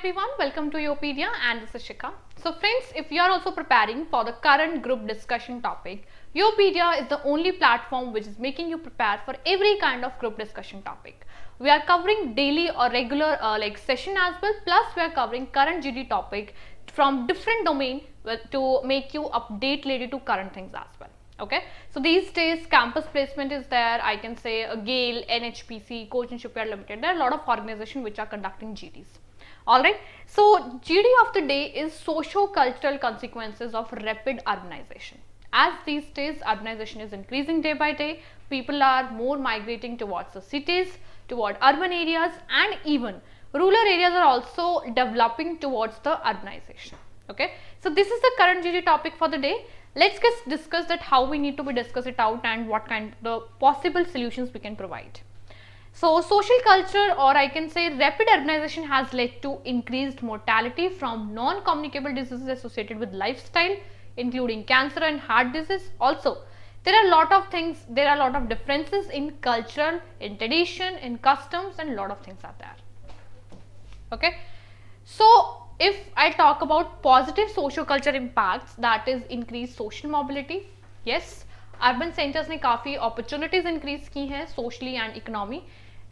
everyone, welcome to Yopedia and this is Shikha. So friends, if you are also preparing for the current group discussion topic, Yopedia is the only platform which is making you prepare for every kind of group discussion topic. We are covering daily or regular session as well, plus we are covering current GD topic from different domain to make you update related to current things as well. Okay, so these days campus placement is there. I can say GAIL, NHPC, Cochin Shipyard Limited. There are a lot of organizations which are conducting GDs. Alright, so GD of the day is socio-cultural consequences of rapid urbanization. As these days urbanization is increasing day by day, people are more migrating towards the cities, toward urban areas, and even rural areas are also developing towards the urbanization. Okay, so this is the current GD topic for the day. Let's just discuss that how we need to discuss it out and what kind of the possible solutions we can provide. So social culture, or I can say rapid urbanization, has led to increased mortality from non-communicable diseases associated with lifestyle, including cancer and heart disease. Also, there are a lot of things, there are a lot of differences in cultural, in tradition, in customs, and a lot of things are there. Okay, so if I talk about positive socio-culture impacts, that is increased social mobility. Yes, urban centers ने काफ़ी opportunities increase की हैं socially and economy,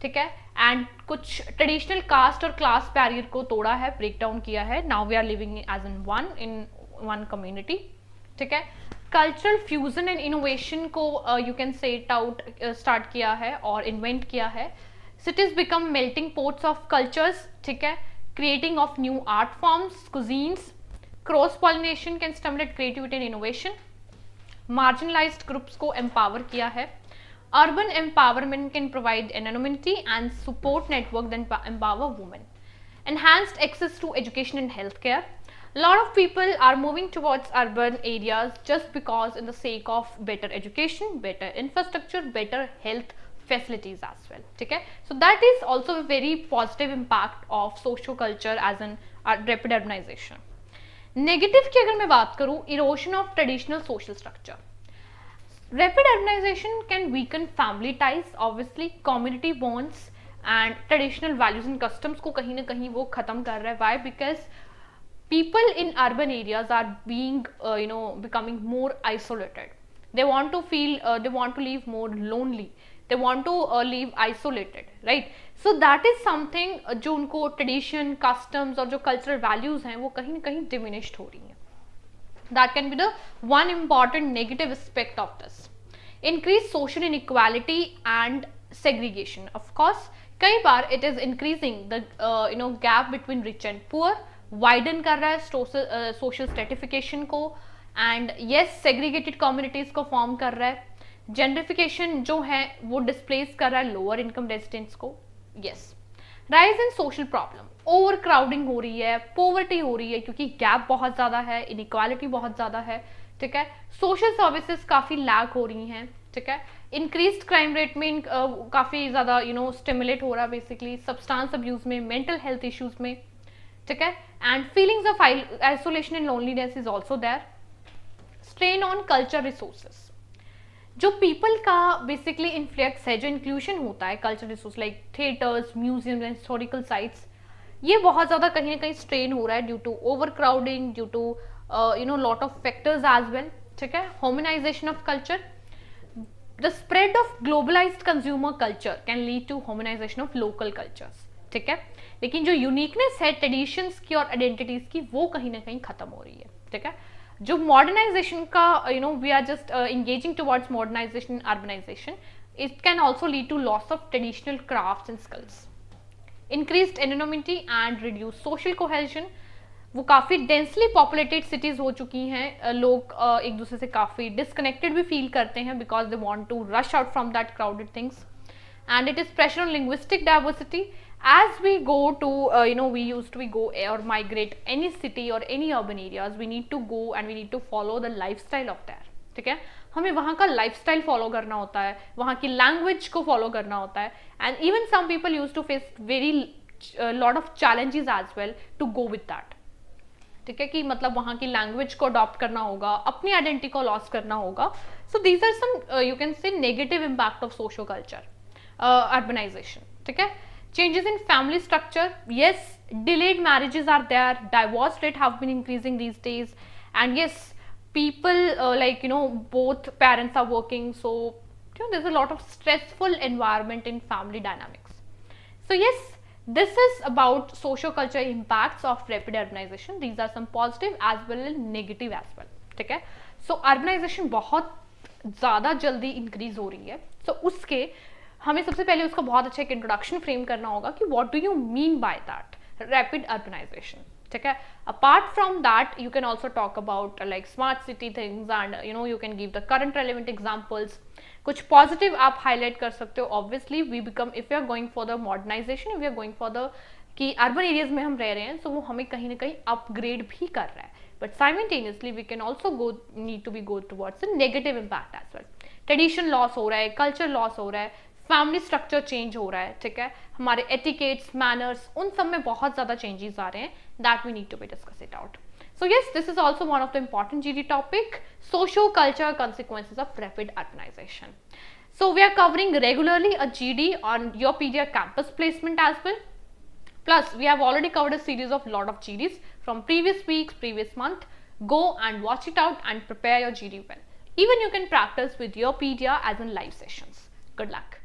ठीक है, and कुछ traditional caste और class barrier को तोड़ा है, break down किया है. Now we are living as in one community, ठीक है. Cultural fusion and innovation को you can say it out start किया है और invent किया है. Cities become melting pots of cultures, ठीक है. Creating of new art forms, cuisines, cross pollination can stimulate creativity and innovation. Marginalized groups को empower किया है. Urban empowerment can provide anonymity and support network that empower women. Enhanced access to education and healthcare. A lot of people are moving towards urban areas just because in the sake of better education, better infrastructure, better health facilities as well. Okay, so that is also a very positive impact of social culture as in rapid urbanization. Negative की अगर मैं बात करूँ, erosion of traditional social structure. Rapid urbanization can weaken family ties, obviously community bonds and traditional values and customs को कहीं ना कहीं वो खत्म कर रहा है. Why? Because people in urban areas are being becoming more isolated. They want to feel they want to live more lonely. They want to live isolated, right? So that is something जो उनको tradition, customs और जो cultural values हैं वो कहीं ना कहीं diminished हो रही हैं. That can be the one important negative aspect of this. Increased social inequality and segregation. Of course, कई बार it is increasing the gap between rich and poor, widen कर रहा है social stratification को, and yes segregated communities को form कर रहा है. जेंडरिफिकेशन जो है वो डिस्प्लेस कर रहा है लोअर इनकम रेजिडेंट्स को. Yes, rise in social problem, over crowding हो रही है, पॉवर्टी हो रही है क्योंकि गैप बहुत ज़्यादा है, इनइक्वालिटी बहुत ज़्यादा है, ठीक है. सोशल सर्विसेज काफ़ी लैग हो रही हैं, ठीक है. इंक्रीज्ड क्राइम रेट में काफ़ी ज़्यादा स्टिमुलेट हो रहा है बेसिकली, सब्सटेंस अब्यूज में, मेंटल हेल्थ इश्यूज में, ठीक है. And feelings of isolation and loneliness is also there. Strain on culture resources, जो पीपल का बेसिकली इन्फ्लक्स है, जो इंक्लूजन होता है culture resource like theatres, museum and historical sites, ये बहुत ज़्यादा कहीं ना कहीं स्ट्रेन हो रहा है due to over crowding, due to lot of factors as well, ठीक है. Humanisation of culture, the spread of globalised consumer culture can lead to humanisation of local cultures, ठीक है. लेकिन जो यूनिकनेस है ट्रेडिशंस की और आइडेंटिटीज की वो कहीं ना कहीं खत्म हो रही है, ठीक है. जो मॉडर्नाइजेशन का we are just engaging towards modernization and urbanization, it can also lead to loss of traditional crafts and skills. Increased anonymity and reduced social cohesion, वो काफ़ी डेंसली पॉपुलेटेड सिटीज़ हो चुकी हैं, लोग एक दूसरे से काफ़ी डिसकनेक्टेड भी फील करते हैं because they want to rush out from that crowded things. And it is pressure on linguistic diversity. As we go to we used to go or migrate any city or any urban areas, we need to go and we need to follow the lifestyle of there, ठीक है. हमें वहाँ का lifestyle follow करना होता है, वहाँ की लैंग्वेज को फॉलो करना होता है, and even some people use to face very lot of challenges as well to go with that, ठीक है. कि मतलब वहाँ की लैंग्वेज को अडॉप्ट करना होगा, अपनी आइडेंटिटी को लॉस करना होगा. So these are some you can say negative impact of social culture urbanization, ठीक है. Changes in family structure, yes, delayed marriages are there, divorce rate have been increasing these days, and yes, people both parents are working, so there's a lot of stressful environment in family dynamics. So yes, this is about socio-cultural impacts of rapid urbanization. These are some positive as well as negative as well. ठीक है, so urbanization बहुत ज़्यादा जल्दी increase हो रही है, so उसके हमें सबसे पहले उसका बहुत अच्छा एक इंट्रोडक्शन फ्रेम करना होगा कि what do you mean by that rapid urbanisation. ठीक है, apart from that you can also talk about like smart city things and you can give the current relevant examples. कुछ पॉजिटिव आप highlight कर सकते हो. Obviously we become, if you are going for the modernisation, if you are going for the कि urban areas में हम रह रहे हैं, सो वो हमें कहीं ना कहीं अपग्रेड भी कर रहा है, but simultaneously we can also go need to be go towards a negative impact as well. Tradition loss हो रहा है, कल्चर लॉस हो रहा है, फैमिली स्ट्रक्चर चेंज हो रहा है. ठीक है, हमारे एटिकेट्स, मैनर्स, उन सब में बहुत ज़्यादा चेंजेस आ रहे हैं. That we need to be discuss it out. So yes, this is also one of the important GD topic, socio-cultural consequences of rapid urbanization. So we are covering regularly a GD on Yourpedia campus placement as well. Plus we have already covered a series of lot of GDs from previous weeks, previous month. Go and watch it out and prepare your GD well. Even you can practice with Yourpedia as in live sessions. Good luck.